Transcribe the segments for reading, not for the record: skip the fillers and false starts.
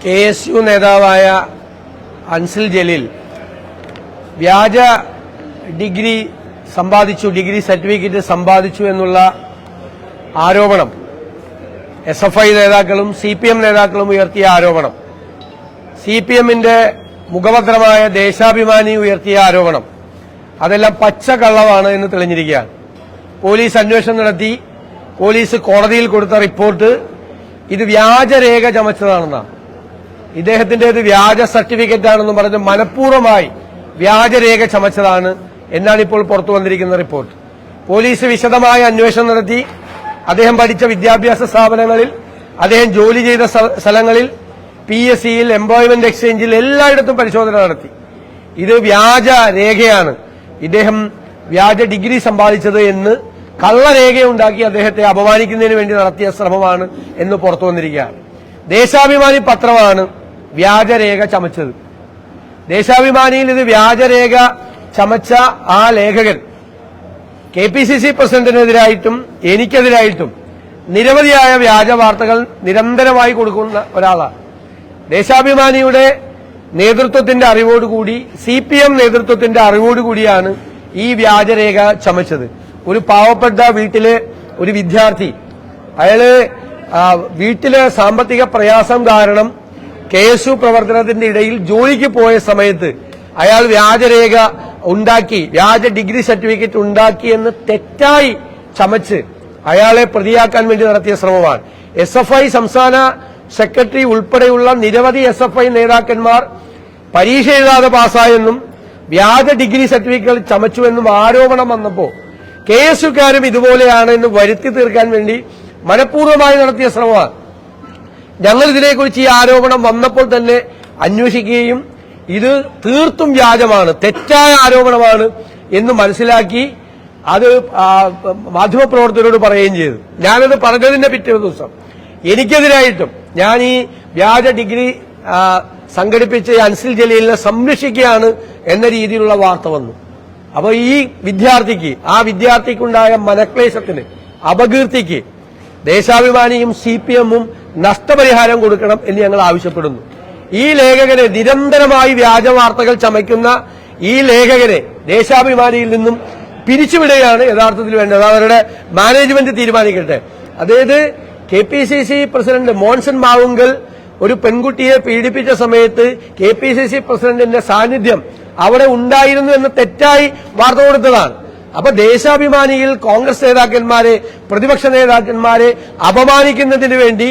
KSU നേതാവായ അൻസിൽ ജലീൽ വ്യാജ degree certificate സമ്പാദിച്ചു എന്നുള്ള ആരോപണം SFI നേതാക്കളും CPM നേതാക്കളും ഉയർത്തിയ ആരോപണം, CPMന്റെ മുഖപത്രമായ ദേശാഭിമാനി ഉയർത്തിയ ആരോപണം അതെല്ലാം പച്ചക്കള്ളമാണ് എന്ന് തെളിഞ്ഞിരിക്കുകയാണ്. പോലീസ് അന്വേഷണം നടത്തി പോലീസ് കോടതിയിൽ കൊടുത്ത റിപ്പോർട്ട് ഇത് വ്യാജരേഖ ചമച്ചതാണെന്നാണ്. ഇദ്ദേഹത്തിന്റേത് വ്യാജ സർട്ടിഫിക്കറ്റ് ആണെന്ന് പറഞ്ഞ് മനഃപൂർവ്വമായി വ്യാജരേഖ ചമച്ചതാണ് എന്നാണ് ഇപ്പോൾ പുറത്തു വന്നിരിക്കുന്ന റിപ്പോർട്ട്. പോലീസ് വിശദമായ അന്വേഷണം നടത്തി അദ്ദേഹം പഠിച്ച വിദ്യാഭ്യാസ സ്ഥാപനങ്ങളിൽ, അദ്ദേഹം ജോലി ചെയ്ത സ്ഥലങ്ങളിൽ, PSCയിൽ, എംപ്ലോയ്മെന്റ് എക്സ്ചേഞ്ചിൽ എല്ലായിടത്തും പരിശോധന നടത്തി. ഇത് വ്യാജ രേഖയാണ്, ഇദ്ദേഹം വ്യാജ ഡിഗ്രി സമ്പാദിച്ചത് എന്ന് കള്ളരേഖയുണ്ടാക്കി അദ്ദേഹത്തെ അപമാനിക്കുന്നതിന് വേണ്ടി നടത്തിയ ശ്രമമാണ് എന്ന് പുറത്തു വന്നിരിക്കുകയാണ്. ദേശാഭിമാനി പത്രമാണ് വ്യാജരേഖ ചമച്ചത്. ദേശാഭിമാനിയിൽ ഇത് വ്യാജരേഖ ചമച്ച ആ ലേഖകൻ KPCC പ്രസിഡന്റിനെതിരായിട്ടും എനിക്കെതിരായിട്ടും നിരവധിയായ വ്യാജ വാർത്തകൾ നിരന്തരമായി കൊടുക്കുന്ന ഒരാളാണ്. ദേശാഭിമാനിയുടെ നേതൃത്വത്തിന്റെ അറിവോടുകൂടി, CPM നേതൃത്വത്തിന്റെ അറിവോടുകൂടിയാണ് ഈ വ്യാജരേഖ ചമച്ചത്. ഒരു പാവപ്പെട്ട വീട്ടിലെ ഒരു വിദ്യാർത്ഥി, അയാള് വീട്ടിലെ സാമ്പത്തിക പ്രയാസം കാരണം KSU പ്രവർത്തനത്തിന്റെ ഇടയിൽ ജോലിക്ക് പോയ സമയത്ത് അയാൾ വ്യാജരേഖ ഉണ്ടാക്കി, വ്യാജ ഡിഗ്രി സർട്ടിഫിക്കറ്റ് ഉണ്ടാക്കി എന്ന് തെറ്റായി ചമച്ച് അയാളെ പ്രതിയാക്കാൻ വേണ്ടി നടത്തിയ ശ്രമമാണ്. SFI സംസ്ഥാന സെക്രട്ടറി ഉൾപ്പെടെയുള്ള നിരവധി SFI നേതാക്കന്മാർ പരീക്ഷ എഴുതാതെ പാസ്സായെന്നും വ്യാജ ഡിഗ്രി സർട്ടിഫിക്കറ്റ് ചമച്ചുവെന്നും ആരോപണം വന്നപ്പോൾ KSUക്കാരും ഇതുപോലെയാണ് എന്ന് വരുത്തി തീർക്കാൻ വേണ്ടി മനഃപൂർവ്വമായി നടത്തിയ ശ്രമമാണ്. ഞങ്ങൾ ഇതിനെക്കുറിച്ച് ഈ ആരോപണം വന്നപ്പോൾ തന്നെ അന്വേഷിക്കുകയും ഇത് തീർത്തും വ്യാജമാണ്, തെറ്റായ ആരോപണമാണ് എന്ന് മനസ്സിലാക്കി അത് മാധ്യമപ്രവർത്തകരോട് പറയുകയും ചെയ്തു. ഞാനത് പറഞ്ഞതിന്റെ പിറ്റേ ദിവസം എനിക്കെതിരായിട്ടും ഞാൻ ഈ വ്യാജ ഡിഗ്രി സംഘടിപ്പിച്ച അൻസിൽ ജലീലിനെ സംരക്ഷിക്കുകയാണ് എന്ന രീതിയിലുള്ള വാർത്ത വന്നു. അപ്പൊ ഈ വിദ്യാർത്ഥിക്ക്, ആ വിദ്യാർത്ഥിക്കുണ്ടായ മനക്ലേശത്തിന്, അപകീർത്തിക്ക് ദേശാഭിമാനിയും CPMഉം നഷ്ടപരിഹാരം കൊടുക്കണം എന്ന് ഞങ്ങൾ ആവശ്യപ്പെടുന്നു. ഈ ലേഖകനെ, നിരന്തരമായി വ്യാജ വാർത്തകൾ ചമയ്ക്കുന്ന ഈ ലേഖകനെ ദേശാഭിമാനിയിൽ നിന്നും പിരിച്ചുവിടുകയാണ് യഥാർത്ഥത്തിൽ വേണ്ടത്. അവരുടെ മാനേജ്മെന്റ് തീരുമാനിക്കട്ടെ. അതായത് KPCC പ്രസിഡന്റ് മോൻസൺ മാവുങ്കൽ ഒരു പെൺകുട്ടിയെ പീഡിപ്പിച്ച സമയത്ത് KPCC പ്രസിഡന്റിന്റെ സാന്നിധ്യം അവിടെ ഉണ്ടായിരുന്നു എന്ന് തെറ്റായി വാർത്ത കൊടുത്തതാണ്. അപ്പൊ ദേശാഭിമാനിയിൽ കോൺഗ്രസ് നേതാക്കന്മാരെ, പ്രതിപക്ഷ നേതാക്കന്മാരെ അപമാനിക്കുന്നതിന് വേണ്ടി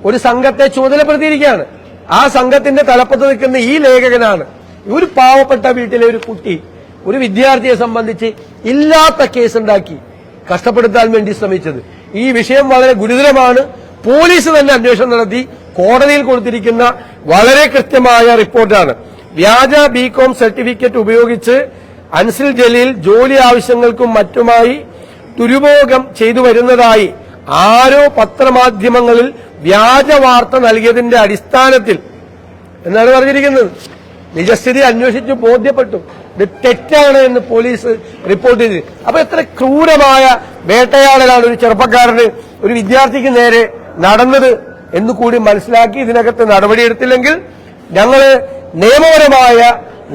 ഒരു സംഘത്തെ ചുമതലപ്പെടുത്തിയിരിക്കുകയാണ്. ആ സംഘത്തിന്റെ തലപ്പത്ത് നിൽക്കുന്ന ഈ ലേഖകനാണ് ഒരു പാവപ്പെട്ട വീട്ടിലെ ഒരു കുട്ടി, ഒരു വിദ്യാർത്ഥിയെ സംബന്ധിച്ച് ഇല്ലാത്ത കേസുണ്ടാക്കി കഷ്ടപ്പെടുത്താൻ വേണ്ടി ശ്രമിച്ചത്. ഈ വിഷയം വളരെ ഗുരുതരമാണ്. പോലീസ് തന്നെ അന്വേഷണം നടത്തി കോടതിയിൽ കൊടുത്തിരിക്കുന്ന വളരെ കൃത്യമായ റിപ്പോർട്ടാണ്. വ്യാജ BCom സർട്ടിഫിക്കറ്റ് ഉപയോഗിച്ച് അൻസിൽ ജലീൽ ജോലി ആവശ്യങ്ങൾക്കും മറ്റുമായി ദുരുപയോഗം ചെയ്തു വരുന്നതായി ആരോ പത്രമാധ്യമങ്ങളിൽ വ്യാജ വാർത്ത നൽകിയതിന്റെ അടിസ്ഥാനത്തിൽ എന്നാണ് പറഞ്ഞിരിക്കുന്നത്. നിജസ്ഥിതി അന്വേഷിച്ച് ബോധ്യപ്പെട്ടു ഇത് തെറ്റാണ് എന്ന് പോലീസ് റിപ്പോർട്ട് ചെയ്തു. അപ്പൊ എത്ര ക്രൂരമായ വേട്ടയാടലാണ് ഒരു ചെറുപ്പക്കാരന്, ഒരു വിദ്യാർത്ഥിക്ക് നേരെ നടന്നത് എന്ന് കൂടി മനസ്സിലാക്കി ഇതിനകത്ത് നടപടിയെടുത്തില്ലെങ്കിൽ ഞങ്ങള് നിയമപരമായ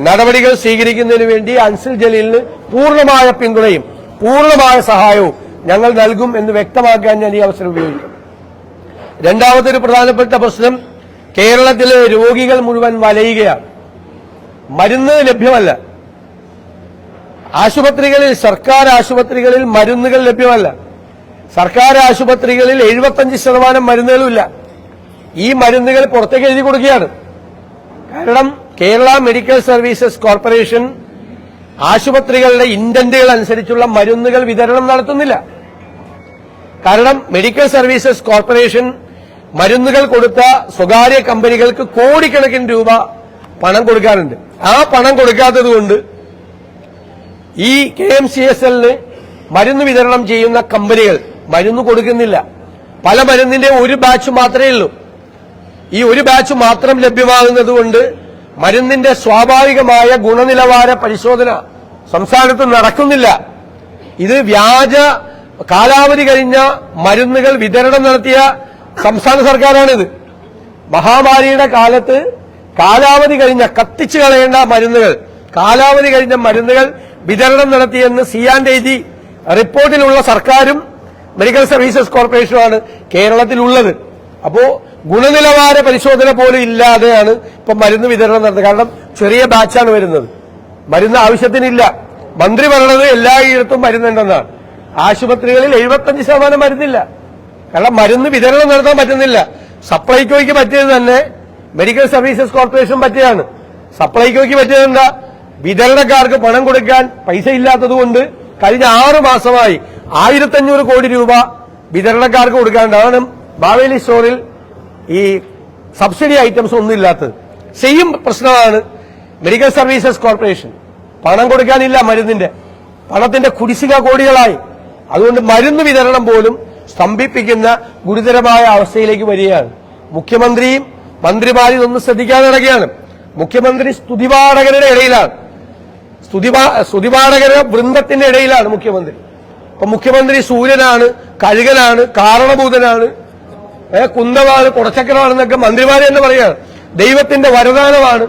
നടപടികൾ സ്വീകരിക്കുന്നതിന് വേണ്ടി അൻസിൽ ജലീലിന് പൂർണ്ണമായ പിന്തുണയും പൂർണ്ണമായ സഹായവും ഞങ്ങൾ നൽകും എന്ന് വ്യക്തമാക്കാൻ ഞാൻ ഈ അവസരം ഉപയോഗിക്കും. രണ്ടാമത്തെ ഒരു പ്രധാനപ്പെട്ട പ്രശ്നം, കേരളത്തിലെ രോഗികൾ മുഴുവൻ വലയുകയാണ്. മരുന്ന് ലഭ്യമല്ല. ആശുപത്രികളിൽ, സർക്കാർ ആശുപത്രികളിൽ മരുന്നുകൾ ലഭ്യമല്ല. സർക്കാർ ആശുപത്രികളിൽ 75% മരുന്നുകളുമില്ല. ഈ മരുന്നുകൾ പുറത്തേക്ക് എഴുതി കൊടുക്കുകയാണ്. കാരണം കേരള മെഡിക്കൽ സർവീസസ് കോർപ്പറേഷൻ ആശുപത്രികളുടെ ഇന്റന്റുകൾ അനുസരിച്ചുള്ള മരുന്നുകൾ വിതരണം നടത്തുന്നില്ല. കാരണം മെഡിക്കൽ സർവീസസ് കോർപ്പറേഷൻ മരുന്നുകൾ കൊടുത്ത സ്വകാര്യ കമ്പനികൾക്ക് കോടിക്കണക്കിന് രൂപ പണം കൊടുക്കാറുണ്ട്. ആ പണം കൊടുക്കാത്തതുകൊണ്ട് ഈ KMCSLന് മരുന്ന് വിതരണം ചെയ്യുന്ന കമ്പനികൾ മരുന്ന് കൊടുക്കുന്നില്ല. പല മരുന്നിന്റെ ഒരു ബാച്ച് മാത്രമേ ഉള്ളൂ. ഈ ഒരു ബാച്ച് മാത്രം ലഭ്യമാകുന്നതുകൊണ്ട് മരുന്നിന്റെ സ്വാഭാവികമായ ഗുണനിലവാര പരിശോധന സംസ്ഥാനത്ത് നടക്കുന്നില്ല. ഇത് വ്യാജ കാലാവധി കഴിഞ്ഞ മരുന്നുകൾ വിതരണം നടത്തിയ സംസ്ഥാന സർക്കാരാണിത്. മഹാമാരിയുടെ കാലത്ത് കാലാവധി കഴിഞ്ഞ കത്തിച്ചു കളയേണ്ട മരുന്നുകൾ, കാലാവധി കഴിഞ്ഞ മരുന്നുകൾ വിതരണം നടത്തിയെന്ന് C&AG റിപ്പോർട്ടിലുള്ള സർക്കാരും മെഡിക്കൽ സർവീസസ് കോർപ്പറേഷനുമാണ് കേരളത്തിലുള്ളത്. അപ്പോ ഗുണനിലവാര പരിശോധന പോലും ഇല്ലാതെയാണ് ഇപ്പൊ മരുന്ന് വിതരണം നടത്തുന്നത്. കാരണം ചെറിയ ബാച്ചാണ് വരുന്നത്, മരുന്ന് ആവശ്യത്തിനില്ല. മന്ത്രി പറഞ്ഞത് എല്ലായിടത്തും മരുന്നുണ്ടെന്നാണ്. ആശുപത്രികളിൽ 75% മരുന്നില്ല. കാരണം മരുന്ന് വിതരണം നടത്താൻ പറ്റുന്നില്ല. സപ്ലൈകോയ്ക്ക് പറ്റിയത് തന്നെ മെഡിക്കൽ സർവീസസ് കോർപ്പറേഷൻ പറ്റിയാണ്. സപ്ലൈകോയ്ക്ക് പറ്റിയത് എന്താ? വിതരണക്കാർക്ക് പണം കൊടുക്കാൻ പൈസ ഇല്ലാത്തതുകൊണ്ട് കഴിഞ്ഞ 6 മാസമായി 1500 കോടി രൂപ വിതരണക്കാർക്ക് കൊടുക്കാണ്ടാണ് മാവേലി സ്റ്റോറിൽ ഈ സബ്സിഡി ഐറ്റംസ് ഒന്നും ഇല്ലാത്തത്. സെയിം പ്രശ്നമാണ് മെഡിക്കൽ സർവീസസ് കോർപ്പറേഷൻ. പണം കൊടുക്കാനില്ല, മരുന്നിന്റെ പണത്തിന്റെ കുടിശ്ശിക കോടികളായി. അതുകൊണ്ട് മരുന്ന് വിതരണം പോലും സ്തംഭിപ്പിക്കുന്ന ഗുരുതരമായ അവസ്ഥയിലേക്ക് വരികയാണ്. മുഖ്യമന്ത്രിയും മന്ത്രിമാരും ഇതൊന്നും ശ്രദ്ധിക്കാതെ നടക്കുകയാണ്. മുഖ്യമന്ത്രി സ്തുതിപാഠകരുടെ ഇടയിലാണ്, സ്തുതിപാഠകരുടെ വൃന്ദത്തിന്റെ ഇടയിലാണ് മുഖ്യമന്ത്രി. അപ്പൊ മുഖ്യമന്ത്രി സൂര്യനാണ്, കഴുകനാണ്, കാരണഭൂതനാണ്, കുന്തമാണ്, കുടച്ചക്രമാണെന്നൊക്കെ മന്ത്രിമാരെ തന്നെ പറയുകയാണ്. ദൈവത്തിന്റെ വരദാനമാണ്.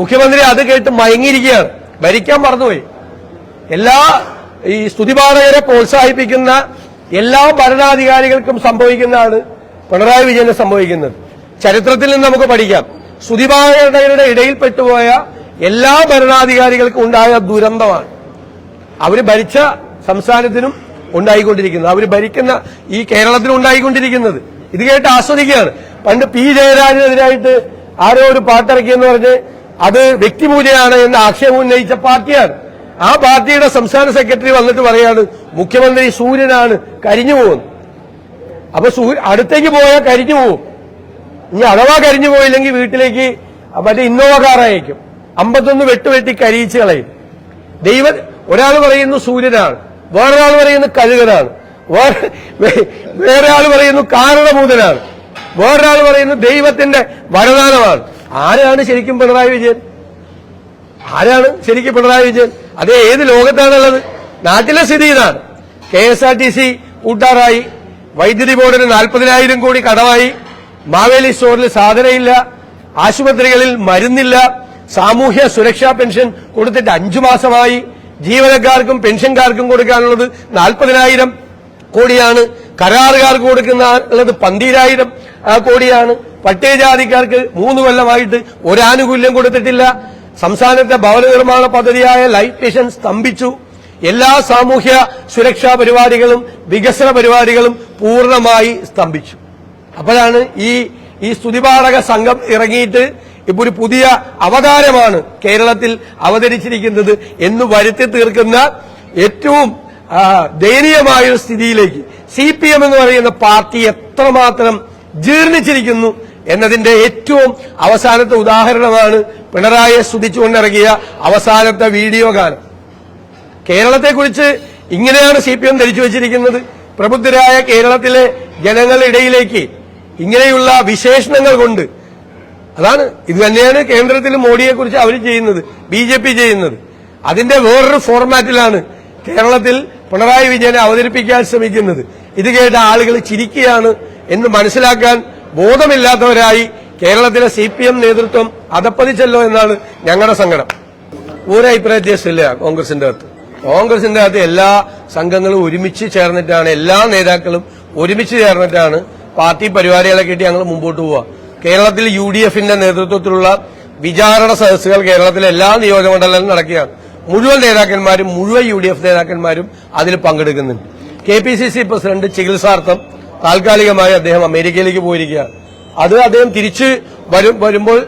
മുഖ്യമന്ത്രി അത് കേട്ട് മയങ്ങിയിരിക്കുകയാണ്, ഭരിക്കാൻ മറന്നുപോയി. ഈ സ്തുതിപാഠകരെ പ്രോത്സാഹിപ്പിക്കുന്ന എല്ലാ ഭരണാധികാരികൾക്കും സംഭവിക്കുന്നതാണ് പിണറായി വിജയന് സംഭവിക്കുന്നത്. ചരിത്രത്തിൽ നിന്ന് നമുക്ക് പഠിക്കാം. സ്തുതിപാഠകരുടെ ഇടയിൽ പെട്ടുപോയ എല്ലാ ഭരണാധികാരികൾക്കും ഉണ്ടായ ദുരന്തമാണ് അവര് ഭരിച്ച സംസ്ഥാനത്തിനും ഉണ്ടായിക്കൊണ്ടിരിക്കുന്നത്, അവര് ഭരിക്കുന്ന ഈ കേരളത്തിനും ഉണ്ടായിക്കൊണ്ടിരിക്കുന്നത്. ഇത് കേട്ട് ആസ്വദിക്കുകയാണ്. പണ്ട് P. ജയരാജനെതിരായിട്ട് ആരോ ഒരു പാട്ടിറക്കിയെന്ന് പറഞ്ഞ് അത് വ്യക്തിപൂജയാണ് എന്ന് ആക്ഷേപം ഉന്നയിച്ച പാർട്ടിയാണ്. ആ പാർട്ടിയുടെ സംസ്ഥാന സെക്രട്ടറി വന്നിട്ട് പറയാണ് മുഖ്യമന്ത്രി സൂര്യനാണ്, കരിഞ്ഞു പോകുന്നു. അപ്പൊ അടുത്തേക്ക് പോയാൽ കരിഞ്ഞു പോകും. ഇനി അഥവാ കരിഞ്ഞു പോയില്ലെങ്കിൽ വീട്ടിലേക്ക് മറ്റേ ഇന്നോവ കാർ അയക്കും, 51 വെട്ടുവെട്ടി കരിയിച്ച് കളയും. ഒരാൾ പറയുന്നു സൂര്യനാണ്, വേറൊരാൾ പറയുന്നു കഴുകനാണ്, വേറെ ആൾ പറയുന്നു കാരണഭൂതനാണ്, വേറൊരാൾ പറയുന്നു ദൈവത്തിന്റെ വരദാനമാണ്. ആരാണ് ശരിക്കും പിണറായി വിജയൻ? ആരാണ് ശരിക്കും പിണറായി വിജയൻ? അതേ ഏത് ലോകത്താണുള്ളത്? നാട്ടിലെ സ്ഥിതി ഇതാണ്. KSRTC കൂട്ടാറായി, വൈദ്യുതി ബോർഡിന് 40,000 കോടി കടമായി, മാവേലി സ്റ്റോറിൽ സാധനമില്ല, ആശുപത്രികളിൽ മരുന്നില്ല, സാമൂഹ്യ സുരക്ഷാ പെൻഷൻ കൊടുത്തിട്ട് 5 മാസമായി, ജീവനക്കാർക്കും പെൻഷൻകാർക്കും കൊടുക്കാനുള്ളത് 40,000 കോടിയാണ്, കരാറുകാർക്ക് കൊടുക്കുന്നത് 12,000 കോടിയാണ്, പട്ടികജാതിക്കാർക്ക് 3 കൊല്ലമായിട്ട് ഒരാനുകൂല്യം കൊടുത്തിട്ടില്ല. സംസ്ഥാനത്തെ ഭവന നിർമ്മാണ പദ്ധതിയായ ലൈഫ് മിഷൻ സ്തംഭിച്ചു. എല്ലാ സാമൂഹ്യ സുരക്ഷാ പരിപാടികളും വികസന പരിപാടികളും പൂർണ്ണമായി സ്തംഭിച്ചു. അപ്പോഴാണ് ഈ സ്തുതിപാഠക സംഘം ഇറങ്ങിയിട്ട് ഇപ്പൊ ഒരു പുതിയ അവതാരമാണ് കേരളത്തിൽ അവതരിച്ചിരിക്കുന്നത് എന്ന് വരുത്തി തീർക്കുന്ന ഏറ്റവും ദയനീയമായ ഒരു സ്ഥിതിയിലേക്ക് CPM എന്ന് പറയുന്ന പാർട്ടി എത്രമാത്രം ജീർണിച്ചിരിക്കുന്നു എന്നതിന്റെ ഏറ്റവും അവസാനത്തെ ഉദാഹരണമാണ് പിണറായിയെ സ്തുതിച്ചുകൊണ്ടിറങ്ങിയ അവസാനത്തെ വീഡിയോ ഗാനം. കേരളത്തെക്കുറിച്ച് ഇങ്ങനെയാണ് CPM ധരിച്ചു വച്ചിരിക്കുന്നത്. പ്രബുദ്ധരായ കേരളത്തിലെ ജനങ്ങളുടെ ഇടയിലേക്ക് ഇങ്ങനെയുള്ള വിശേഷണങ്ങൾ കൊണ്ട്, അതാണ് ഇത് തന്നെയാണ് കേന്ദ്രത്തിൽ മോഡിയെക്കുറിച്ച് അവർ ചെയ്യുന്നത്, BJP ചെയ്യുന്നത്. അതിന്റെ വേറൊരു ഫോർമാറ്റിലാണ് കേരളത്തിൽ പിണറായി വിജയനെ അവതരിപ്പിക്കാൻ ശ്രമിക്കുന്നത്. ഇത് കേട്ട ആളുകൾ ചിരിക്കുകയാണ് എന്ന് മനസ്സിലാക്കാൻ ബോധമില്ലാത്തവരായി കേരളത്തിലെ CPM നേതൃത്വം അധപ്പതിച്ചല്ലോ എന്നാണ് ഞങ്ങളുടെ സങ്കടം. ഒരു അഭിപ്രായ വ്യത്യാസമില്ല കോൺഗ്രസിന്റെ അകത്ത് എല്ലാ സംഘങ്ങളും ഒരുമിച്ച് ചേർന്നിട്ടാണ്, എല്ലാ നേതാക്കളും ഒരുമിച്ച് ചേർന്നിട്ടാണ് പാർട്ടി പരിപാടികളെ കേട്ടി ഞങ്ങൾ മുമ്പോട്ട് പോവുക. കേരളത്തിൽ UDFന്റെ നേതൃത്വത്തിലുള്ള വിചാരണ സദസ്സുകൾ കേരളത്തിലെ എല്ലാ നിയോജകമണ്ഡലങ്ങളിലും നടക്കുകയാണ്. മുഴുവൻ നേതാക്കന്മാരും, മുഴുവൻ UDF നേതാക്കന്മാരും അതിൽ പങ്കെടുക്കുന്നുണ്ട്. KPCC പ്രസിഡന്റ് ചികിത്സാർത്ഥം താൽക്കാലികമായി അദ്ദേഹം അമേരിക്കയിലേക്ക് പോയിരിക്കുകയാണ്. അത് അദ്ദേഹം തിരിച്ച് വരുമ്പോൾ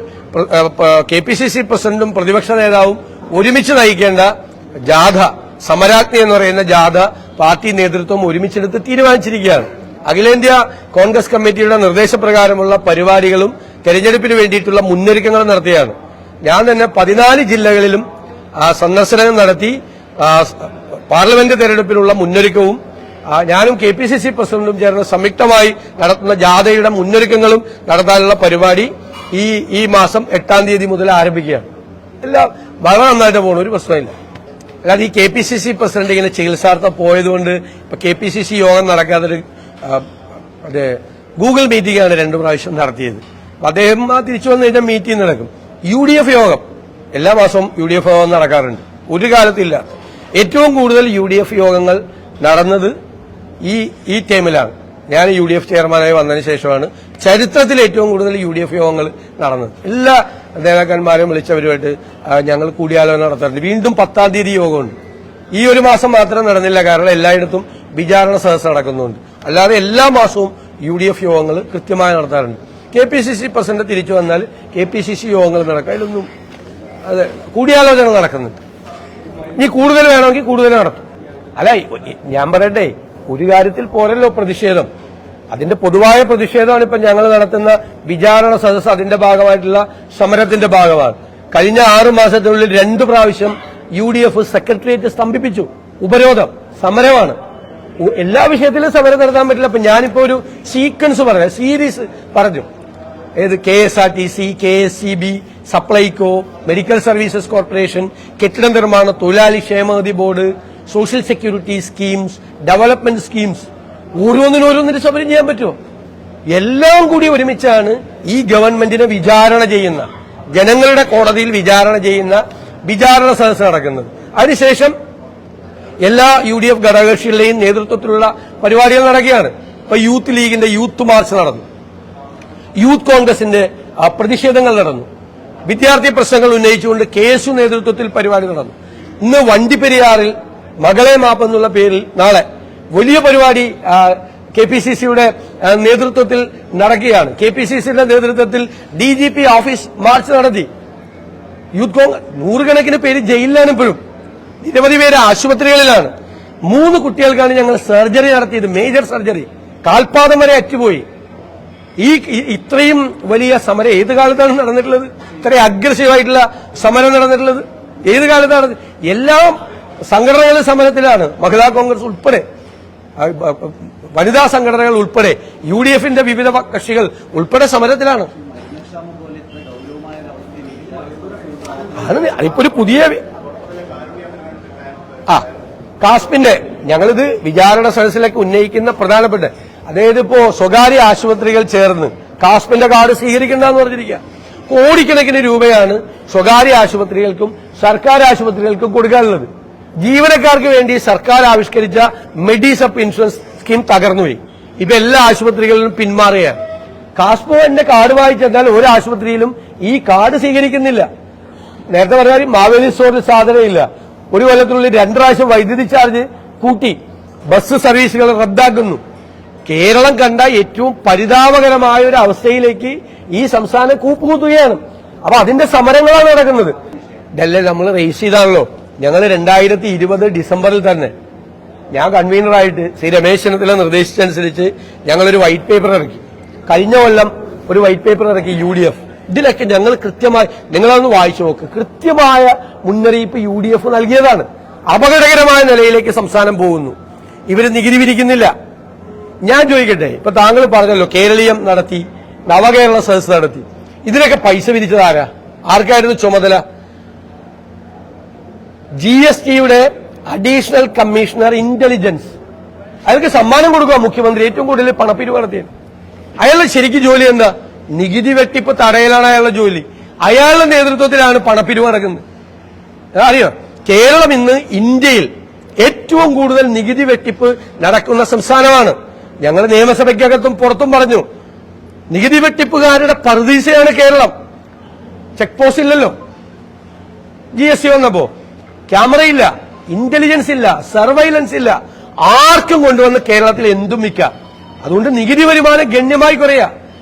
KPCC പ്രസിഡന്റും പ്രതിപക്ഷ നേതാവും ഒരുമിച്ച് നയിക്കേണ്ട ജാഥ, സമരാഗ്നി എന്ന് പറയുന്ന ജാഥ പാർട്ടി നേതൃത്വം ഒരുമിച്ചെടുത്ത് തീരുമാനിച്ചിരിക്കുകയാണ്. അഖിലേന്ത്യാ കോൺഗ്രസ് കമ്മിറ്റിയുടെ നിർദ്ദേശപ്രകാരമുള്ള പരിപാടികളും തെരഞ്ഞെടുപ്പിന് വേണ്ടിയിട്ടുള്ള മുന്നൊരുക്കങ്ങളും നടത്തിയാണ്. ഞാൻ തന്നെ 14 ജില്ലകളിലും സന്ദർശനം നടത്തി പാർലമെന്റ് തെരഞ്ഞെടുപ്പിനുള്ള മുന്നൊരുക്കവും ഞാനും KPCC പ്രസിഡന്റും ചേർന്ന് സംയുക്തമായി നടത്തുന്ന ജാഥയുടെ മുന്നൊരുക്കങ്ങളും നടത്താനുള്ള പരിപാടി ഈ മാസം 8-ാം തീയതി മുതൽ ആരംഭിക്കുകയാണ്. എല്ലാം വളരെ നന്നായിട്ട് പോകണം, ഒരു പ്രശ്നമില്ല. അല്ലാതെ ഈ KPCC പ്രസിഡന്റ് ഇങ്ങനെ ചികിത്സാർത്ഥം പോയതുകൊണ്ട് ഇപ്പൊ KPCC യോഗം നടക്കാതൊരു ഗൂഗിൾ മീറ്റിംഗാണ് 2 പ്രാവശ്യം നടത്തിയത്. അദ്ദേഹം തിരിച്ചു വന്നു കഴിഞ്ഞാൽ മീറ്റിംഗ് നടക്കും. UDF യോഗം എല്ലാ മാസവും UDF യോഗം നടക്കാറുണ്ട്. ഒരു കാലത്തില്ല. ഏറ്റവും കൂടുതൽ UDF യോഗങ്ങൾ നടന്നത് ഈ ടൈമിലാണ്. ഞാൻ UDF ചെയർമാനായി വന്നതിന് ശേഷമാണ് ചരിത്രത്തിൽ ഏറ്റവും കൂടുതൽ UDF യോഗങ്ങൾ നടന്നത്. എല്ലാ നേതാക്കന്മാരെയും വിളിച്ചവരുമായിട്ട് ഞങ്ങൾ കൂടിയാലോചന നടത്താറുണ്ട്. വീണ്ടും 10-ാം തീയതി യോഗമുണ്ട്. ഈ ഒരു മാസം മാത്രം നടന്നില്ല, കാരണം എല്ലായിടത്തും വിചാരണ സദസ്സ് നടക്കുന്നുണ്ട്. അല്ലാതെ എല്ലാ മാസവും UDF യോഗങ്ങൾ കൃത്യമായി നടത്താറുണ്ട്. KPCC പ്രസിഡന്റ് തിരിച്ചു വന്നാൽ KPCC യോഗങ്ങൾ നടക്കുക, അതിലൊന്നും അതെ കൂടിയാലോചന നടക്കുന്നുണ്ട്. ഇനി കൂടുതൽ വേണമെങ്കിൽ കൂടുതൽ നടത്തും. അല്ല, ഞാൻ പറയട്ടെ, ഒരു കാര്യത്തിൽ പോരല്ലോ പ്രതിഷേധം. അതിന്റെ പൊതുവായ പ്രതിഷേധമാണ് ഇപ്പൊ ഞങ്ങൾ നടത്തുന്ന വിചാരണ സദസ്സ്. അതിന്റെ ഭാഗമായിട്ടുള്ള സമരത്തിന്റെ ഭാഗമാണ്. കഴിഞ്ഞ 6 മാസത്തിനുള്ളിൽ 2 പ്രാവശ്യം UDF സെക്രട്ടേറിയറ്റ് സ്തംഭിപ്പിച്ചു. ഉപരോധം, സമരമാണ്. എല്ലാ വിഷയത്തിലും സമരം നടത്താൻ പറ്റില്ല. അപ്പൊ ഞാനിപ്പോ ഒരു സീക്വൻസ് പറയാം, സീരീസ് പറഞ്ഞു. ഏത് KSRTC, KSCB, Supplyco, medical services corporation, കെട്ടിട നിർമ്മാണ തൊഴിലാളി ക്ഷേമനിധി board, social security schemes, development schemes, ഓരോന്നിനോരോന്നിന് സമരം ചെയ്യാൻ പറ്റുമോ? എല്ലാം കൂടി ഒരുമിച്ചാണ് ഈ ഗവൺമെന്റിനെ വിചാരണ ചെയ്യുന്ന, ജനങ്ങളുടെ കോടതിയിൽ വിചാരണ ചെയ്യുന്ന വിചാരണ സദസ്സ് നടക്കുന്നത്. അതിനുശേഷം എല്ലാ UDF ഘടകകക്ഷികളുടെയും നേതൃത്വത്തിലുള്ള പരിപാടികൾ നടക്കുകയാണ്. ഇപ്പൊ യൂത്ത് ലീഗിന്റെ യൂത്ത് മാർച്ച് നടന്നു, യൂത്ത് കോൺഗ്രസിന്റെ പ്രതിഷേധങ്ങൾ നടന്നു, വിദ്യാർത്ഥി പ്രശ്നങ്ങൾ ഉന്നയിച്ചുകൊണ്ട് KSU നേതൃത്വത്തിൽ പരിപാടി നടന്നു. ഇന്ന് വണ്ടിപ്പെരിയാറിൽ മകളെ മാപ്പ് എന്നുള്ള പേരിൽ നാളെ വലിയ പരിപാടി KPCCയുടെ നേതൃത്വത്തിൽ നടക്കുകയാണ്. KPCCയുടെ നേതൃത്വത്തിൽ DGP ഓഫീസ് മാർച്ച് നടത്തി. യൂത്ത് കോൺഗ്രസ് 100 കണക്കിന് പേര് ജയിലിലാണ്. ഇപ്പോഴും നിരവധി പേര് ആശുപത്രികളിലാണ്. 3 കുട്ടികൾക്കാണ് ഞങ്ങൾ സർജറി നടത്തിയത്, മേജർ സർജറി. കാൽപാദം വരെ അറ്റുപോയി. ഇത്രയും വലിയ സമരം ഏത് കാലത്താണ് നടന്നിട്ടുള്ളത്? ഇത്രയും അഗ്രസീവായിട്ടുള്ള സമരം നടന്നിട്ടുള്ളത് ഏത് കാലത്താണ്? എല്ലാ സംഘടനകളും സമരത്തിലാണ്. മഹിളാ കോൺഗ്രസ് ഉൾപ്പെടെ, വനിതാ സംഘടനകൾ ഉൾപ്പെടെ, UDFന്റെ വിവിധ കക്ഷികൾ ഉൾപ്പെടെ സമരത്തിലാണ്. ഇപ്പൊ ഒരു പുതിയ കാസ്പിന്റെ ഞങ്ങളിത് വിചാരണ സദസ്സിലേക്ക് ഉന്നയിക്കുന്ന പ്രധാനപ്പെട്ട, അതായത് ഇപ്പോ സ്വകാര്യ ആശുപത്രികൾ ചേർന്ന് കാസ്പിന്റെ കാർഡ് സ്വീകരിക്കേണ്ടെന്ന് പറഞ്ഞിരിക്കുക. കോടിക്കണക്കിന് രൂപയാണ് സ്വകാര്യ ആശുപത്രികൾക്കും സർക്കാർ ആശുപത്രികൾക്കും കൊടുക്കാനുള്ളത്. ജീവനക്കാർക്ക് വേണ്ടി സർക്കാർ ആവിഷ്കരിച്ച മെഡിസപ്പ് ഇൻഷുറൻസ് സ്കീം തകർന്നുപോയി. ഇപ്പൊ എല്ലാ ആശുപത്രികളിലും പിന്മാറുകയാണ്. കാസ്പോ എന്റെ കാർഡ് വായിച്ചെന്നാൽ ഒരു ആശുപത്രിയിലും ഈ കാർഡ് സ്വീകരിക്കുന്നില്ല. നേരത്തെ പറഞ്ഞാൽ മാവേലി സ്റ്റോറിൽ സാധനമില്ല. ഒരു കൊല്ലത്തിനുള്ളിൽ 2 പ്രാവശ്യം വൈദ്യുതി ചാർജ് കൂട്ടി. ബസ് സർവീസുകൾ റദ്ദാക്കുന്നു. കേരളം കണ്ട ഏറ്റവും പരിതാപകരമായ ഒരു അവസ്ഥയിലേക്ക് ഈ സംസ്ഥാനം കൂപ്പുകുത്തുകയാണ്. അപ്പൊ അതിന്റെ സമരങ്ങളാണ് നടക്കുന്നത്. ഇതല്ലേ നമ്മൾ റേസ് ചെയ്താണല്ലോ. ഞങ്ങൾ 2020 ഡിസംബറിൽ തന്നെ ഞാൻ കൺവീനറായിട്ട് ശ്രീ രമേശ് ചെന്നിത്തല നിർദ്ദേശിച്ചനുസരിച്ച് ഞങ്ങളൊരു വൈറ്റ് പേപ്പർ ഇറക്കി. കഴിഞ്ഞ കൊല്ലം ഒരു വൈറ്റ് പേപ്പർ ഇറക്കി UDF. ഇതിലൊക്കെ ഞങ്ങൾ കൃത്യമായി, നിങ്ങളതൊന്ന് വായിച്ചു നോക്ക്, കൃത്യമായ മുന്നറിയിപ്പ് UDF നൽകിയതാണ്. അപകടകരമായ നിലയിലേക്ക് സംസ്ഥാനം പോകുന്നു. ഇവര് നികുതി പിരിക്കുന്നില്ല. ഞാൻ ചോദിക്കട്ടെ, ഇപ്പൊ താങ്കൾ പറഞ്ഞല്ലോ കേരളീയം നടത്തി, നവകേരള സദസ് നടത്തി, ഇതിനൊക്കെ പൈസ പിരിച്ചതാരാ? ആർക്കായിരുന്നു ചുമതല? GSTയുടെ അഡീഷണൽ കമ്മീഷണർ ഇന്റലിജൻസ്. അയാൾക്ക് സമ്മാനം കൊടുക്കുക മുഖ്യമന്ത്രി, ഏറ്റവും കൂടുതൽ പണപ്പിരിവ് നടത്തിയത്. അയാളുടെ ശരിക്കും ജോലി എന്താ? നികുതി വെട്ടിപ്പ് തടയലാണ് അയാളുടെ ജോലി. അയാളുടെ നേതൃത്വത്തിലാണ് പണപ്പിരിവ് നടക്കുന്നത്. അറിയോ, കേരളം ഇന്ന് ഇന്ത്യയിൽ ഏറ്റവും കൂടുതൽ നികുതി വെട്ടിപ്പ് നടക്കുന്ന സംസ്ഥാനമാണ്. ഞങ്ങൾ നിയമസഭയ്ക്കകത്തും പുറത്തും പറഞ്ഞു, നികുതി വെട്ടിപ്പുകാരുടെ പറുദീസയാണ് കേരളം. ചെക്ക് പോസ്റ്റ് ഇല്ലല്ലോ. GST വന്നപ്പോ ക്യാമറയില്ല, ഇന്റലിജൻസ് ഇല്ല, സർവൈലൻസ് ഇല്ല. ആർക്കും കൊണ്ടുവന്ന് കേരളത്തിൽ എന്തും വിൽക്കാം. അതുകൊണ്ട് നികുതി വരുമാനം ഗണ്യമായി കുറയാ.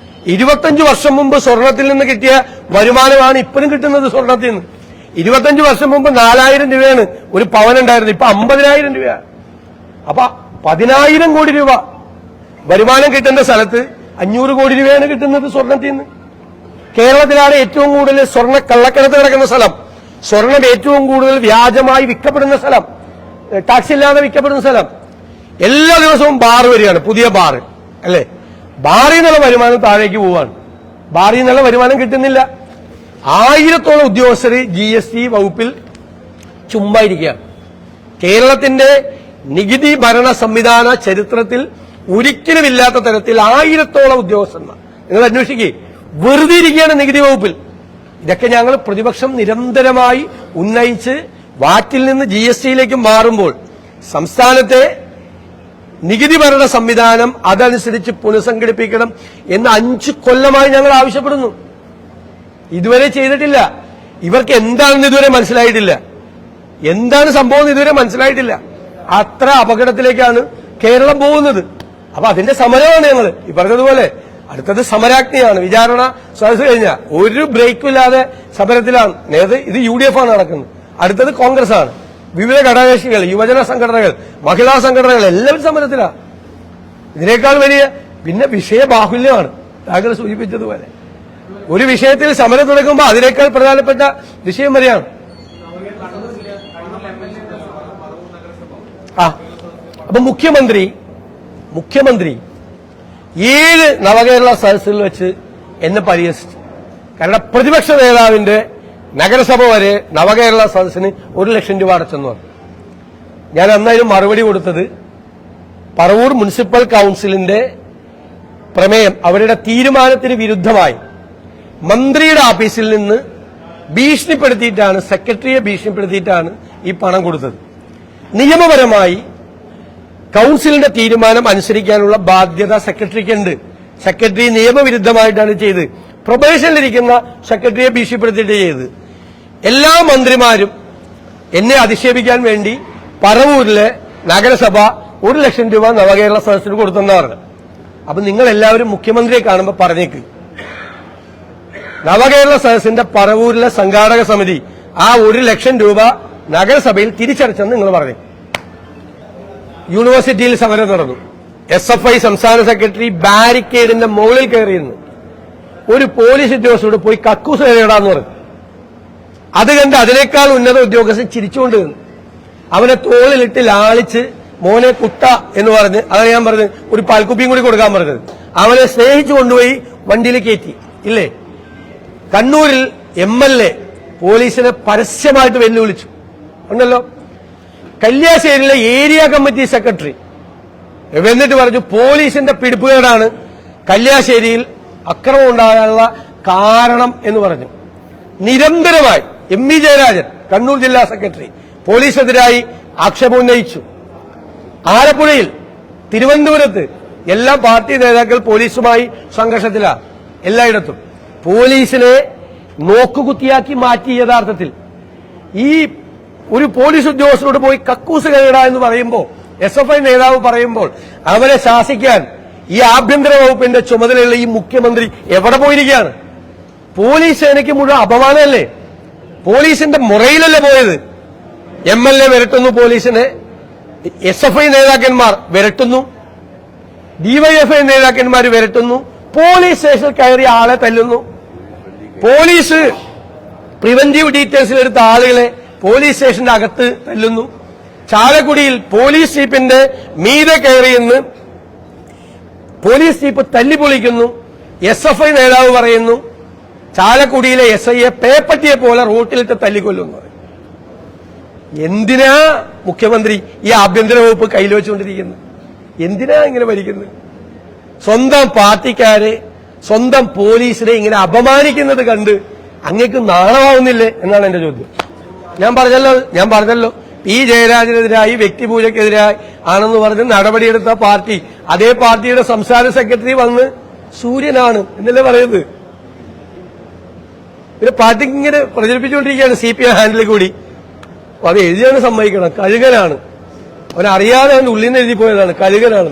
25 വർഷം മുമ്പ് സ്വർണത്തിൽ നിന്ന് കിട്ടിയ വരുമാനമാണ് ഇപ്പോഴും കിട്ടുന്നത് സ്വർണത്തിൽ നിന്ന്. 25 വർഷം മുമ്പ് 4000 രൂപയാണ് ഒരു പവനുണ്ടായിരുന്നത്, ഇപ്പൊ 50,000 രൂപയാണ്. അപ്പൊ 10,000 കോടി രൂപ വരുമാനം കിട്ടുന്ന സ്ഥലത്ത് 500 കോടി രൂപയാണ് കിട്ടുന്നത് സ്വർണത്തിൽ നിന്ന്. കേരളത്തിലാണ് ഏറ്റവും കൂടുതൽ സ്വർണ്ണ കള്ളക്കടത്ത് നടക്കുന്ന സ്ഥലം. സ്വർണം ഏറ്റവും കൂടുതൽ വ്യാജമായി വിൽക്കപ്പെടുന്ന സ്ഥലം, ടാക്സ് ഇല്ലാതെ വിൽക്കപ്പെടുന്ന സ്ഥലം. എല്ലാ ദിവസവും ബാർ വരികയാണ്, പുതിയ ബാർ അല്ലേ? ബാറിൽ നിന്നുള്ള വരുമാനം താഴേക്ക് പോവാണ്. ബാറിൽ നിന്നുള്ള വരുമാനം കിട്ടുന്നില്ല. 1000-ഓളം ഉദ്യോഗസ്ഥർ GST വകുപ്പിൽ ചുമ്മായിരിക്കുകയാണ്. കേരളത്തിന്റെ നികുതി ഭരണ സംവിധാന ചരിത്രത്തിൽ ഒരിക്കലുമില്ലാത്ത തരത്തിൽ 1000-ഓളം ഉദ്യോഗസ്ഥന്മാർ. നിങ്ങൾ അന്വേഷിക്കുക, വെറുതെ ഇരിക്കുകയാണ് നികുതി വകുപ്പിൽ. ഇതൊക്കെ ഞങ്ങൾ പ്രതിപക്ഷം നിരന്തരമായി ഉന്നയിച്ച് വാറ്റിൽ നിന്ന് GSTയിലേക്ക് മാറുമ്പോൾ സംസ്ഥാനത്തെ നികുതി ഭരണ സംവിധാനം അതനുസരിച്ച് പുനഃസംഘടിപ്പിക്കണം എന്ന് 5 കൊല്ലമായി ഞങ്ങൾ ആവശ്യപ്പെടുന്നു. ഇതുവരെ ചെയ്തിട്ടില്ല. ഇവർക്ക് എന്താണെന്ന് ഇതുവരെ മനസ്സിലായിട്ടില്ല. എന്താണ് സംഭവം ഇതുവരെ മനസ്സിലായിട്ടില്ല. അത്ര അപകടത്തിലേക്കാണ് കേരളം പോകുന്നത്. അപ്പൊ അതിന്റെ സമരമാണ് ഞങ്ങൾ ഈ പറഞ്ഞതുപോലെ. അടുത്തത് സമരാഗ്നിയാണ്. വിചാരണ സദസ് കഴിഞ്ഞാൽ ഒരു ബ്രേക്കും ഇല്ലാതെ സമരത്തിലാണ്. ഇത് UDF ആണ് നടക്കുന്നത്. അടുത്തത് കോൺഗ്രസ് ആണ്. വിവിധ ഘടകകക്ഷികൾ, യുവജന സംഘടനകൾ, മഹിളാ സംഘടനകൾ എല്ലാവരും സമരത്തിലാണ്. ഇതിനേക്കാൾ വലിയ പിന്നെ വിഷയബാഹുല്യമാണ്. താങ്കൾ സൂചിപ്പിച്ചതുപോലെ ഒരു വിഷയത്തിൽ സമരം തുടങ്ങുമ്പോൾ അതിനേക്കാൾ പ്രധാനപ്പെട്ട വിഷയം വരെയാണ്. അപ്പൊ മുഖ്യമന്ത്രി 7 നവകേരള സദസ്സിൽ വെച്ച് എന്നെ പരിഹസിച്ചു. കാരണം പ്രതിപക്ഷ നേതാവിന്റെ നഗരസഭ വരെ നവകേരള സദസ്സിന് 1 ലക്ഷം രൂപ അടച്ചെന്ന് പറഞ്ഞു. ഞാൻ അന്നായിരുന്നു മറുപടി കൊടുത്തത് പറവൂർ മുനിസിപ്പൽ കൌൺസിലിന്റെ പ്രമേയം അവരുടെ തീരുമാനത്തിന് വിരുദ്ധമായി മന്ത്രിയുടെ ഓഫീസിൽ നിന്ന് ഭീഷണിപ്പെടുത്തിയിട്ടാണ്, സെക്രട്ടറിയെ ഭീഷണിപ്പെടുത്തിയിട്ടാണ് ഈ പണം കൊടുത്തത്. നിയമപരമായി കൌൺസിലിന്റെ തീരുമാനം അനുസരിക്കാനുള്ള ബാധ്യത സെക്രട്ടറിക്കുണ്ട്. സെക്രട്ടറി നിയമവിരുദ്ധമായിട്ടാണ് ചെയ്ത്. പ്രൊബേഷനിലിരിക്കുന്ന സെക്രട്ടറിയെ ഭീഷണിപ്പെടുത്തിയിട്ട് ചെയ്ത്. എല്ലാ മന്ത്രിമാരും എന്നെ അധിക്ഷേപിക്കാൻ വേണ്ടി പറവൂരിലെ നഗരസഭ 1 ലക്ഷം രൂപ നവകേരള സദസ്സിന് കൊടുത്തെന്നാണ്. അപ്പൊ നിങ്ങൾ എല്ലാവരും മുഖ്യമന്ത്രിയെ കാണുമ്പോൾ പറഞ്ഞേക്ക്, നവകേരള സദസ്സിന്റെ പറവൂരിലെ സംഘാടക സമിതി ആ 1 ലക്ഷം രൂപ നഗരസഭയിൽ തിരിച്ചടച്ചെന്ന് നിങ്ങൾ പറഞ്ഞു. യൂണിവേഴ്സിറ്റിയിൽ സമരം നടന്നു. SFI സംസ്ഥാന സെക്രട്ടറി ബാരിക്കേഡിന്റെ മുകളിൽ കയറിയിരുന്നു. ഒരു പോലീസ് ഉദ്യോഗസ്ഥരോട് പോയി കക്കൂസ് കയറിയിടാന്ന് പറഞ്ഞു. അത് കണ്ട് അതിനേക്കാൾ ഉന്നത ഉദ്യോഗസ്ഥൻ ചിരിച്ചുകൊണ്ട് നിന്നു. അവനെ തോളിലിട്ട് ലാളിച്ച് മോനെ കുട്ട എന്ന് പറഞ്ഞ്, അതാണ് ഞാൻ പറഞ്ഞത്, ഒരു പാൽക്കുപ്പിയും കൂടി കൊടുക്കാൻ പറഞ്ഞത്. അവനെ സ്നേഹിച്ചു കൊണ്ടുപോയി വണ്ടിയിൽ കയറ്റി. ഇല്ലേ? കണ്ണൂരിൽ MLA പോലീസിനെ പരസ്യമായിട്ട് വെല്ലുവിളിച്ചു ഉണ്ടല്ലോ. കല്യാശ്ശേരിയിലെ ഏരിയ കമ്മിറ്റി സെക്രട്ടറി എന്നിട്ട് പറഞ്ഞു പോലീസിന്റെ പിടിപ്പുകേടാണ് കല്യാശ്ശേരിയിൽ അക്രമം ഉണ്ടാകാനുള്ള കാരണം എന്ന് പറഞ്ഞു. നിരന്തരമായി MV ജയരാജൻ കണ്ണൂർ ജില്ലാ സെക്രട്ടറി പോലീസിനെതിരായി ആക്ഷേപം ഉന്നയിച്ചു. ആലപ്പുഴയിൽ, തിരുവനന്തപുരത്ത് എല്ലാ പാർട്ടി നേതാക്കൾ പോലീസുമായി സംഘർഷത്തിലാണ്. എല്ലായിടത്തും പോലീസിനെ നോക്കുകുത്തിയാക്കി മാറ്റി. യഥാർത്ഥത്തിൽ ഈ ഒരു പോലീസ് ഉദ്യോഗസ്ഥരോട് പോയി കക്കൂസ് കയറിട എന്ന് പറയുമ്പോൾ, SFI നേതാവ് പറയുമ്പോൾ അവരെ ശാസിക്കാൻ ഈ ആഭ്യന്തര വകുപ്പിന്റെ ചുമതലയുള്ള ഈ മുഖ്യമന്ത്രി എവിടെ പോയിരിക്കുകയാണ്? പോലീസ് സേനയ്ക്ക് മുഴുവൻ അപമാനമല്ലേ? പോലീസിന്റെ മുറയിലല്ലേ പോയത്? MLA വിരട്ടുന്നു പോലീസിനെ, SFI നേതാക്കന്മാർ വിരട്ടുന്നു, DYFI നേതാക്കന്മാർ വിരട്ടുന്നു, പോലീസ് സ്റ്റേഷനിൽ കയറിയ ആളെ തല്ലുന്നു. പോലീസ് പ്രിവന്റീവ് ഡീറ്റെയിൽസിലെടുത്ത ആളുകളെ പോലീസ് സ്റ്റേഷന്റെ അകത്ത് തല്ലുന്നു. ചാലക്കുടിയിൽ പോലീസ് ജീപ്പിന്റെ മീതെ കയറിയെന്ന് പോലീസ് ജീപ്പ് തല്ലിപ്പൊളിക്കുന്നു. SFI നേതാവ് പറയുന്നു ചാലക്കുടിയിലെ SIയെ പേപ്പറ്റിയെ പോലെ റോട്ടിലിട്ട് തല്ലിക്കൊല്ലുന്നു. എന്തിനാ മുഖ്യമന്ത്രി ഈ ആഭ്യന്തര വകുപ്പ് കയ്യിൽ വെച്ചുകൊണ്ടിരിക്കുന്നത്? എന്തിനാ ഇങ്ങനെ ഭരിക്കുന്നത്? സ്വന്തം പാർട്ടിക്കാരെ, സ്വന്തം പോലീസിനെ ഇങ്ങനെ അപമാനിക്കുന്നത് കണ്ട് അങ്ങേക്ക് നാണമാവുന്നില്ലേ എന്നാണ് എന്റെ ചോദ്യം. ഞാൻ പറഞ്ഞല്ലോ P. ജയരാജനെതിരായി, വ്യക്തിപൂജക്കെതിരായി ആണെന്ന് പറഞ്ഞ് നടപടിയെടുത്ത പാർട്ടി, അതേ പാർട്ടിയുടെ സംസ്ഥാന സെക്രട്ടറി വന്ന് സൂര്യനാണ് എന്നല്ലേ പറയുന്നത്. പിന്നെ പാർട്ടിക്ക് ഇങ്ങനെ പ്രചരിപ്പിച്ചുകൊണ്ടിരിക്കുകയാണ് CPM ഹാൻഡിൽ കൂടി. അത് എഴുതിയാണ് സമ്മതിക്കണം. കഴുകനാണ്. അവനറിയാതെ അവന്റെ ഉള്ളിൽ നിന്ന് എഴുതി പോയതാണ്, കഴുകനാണ്.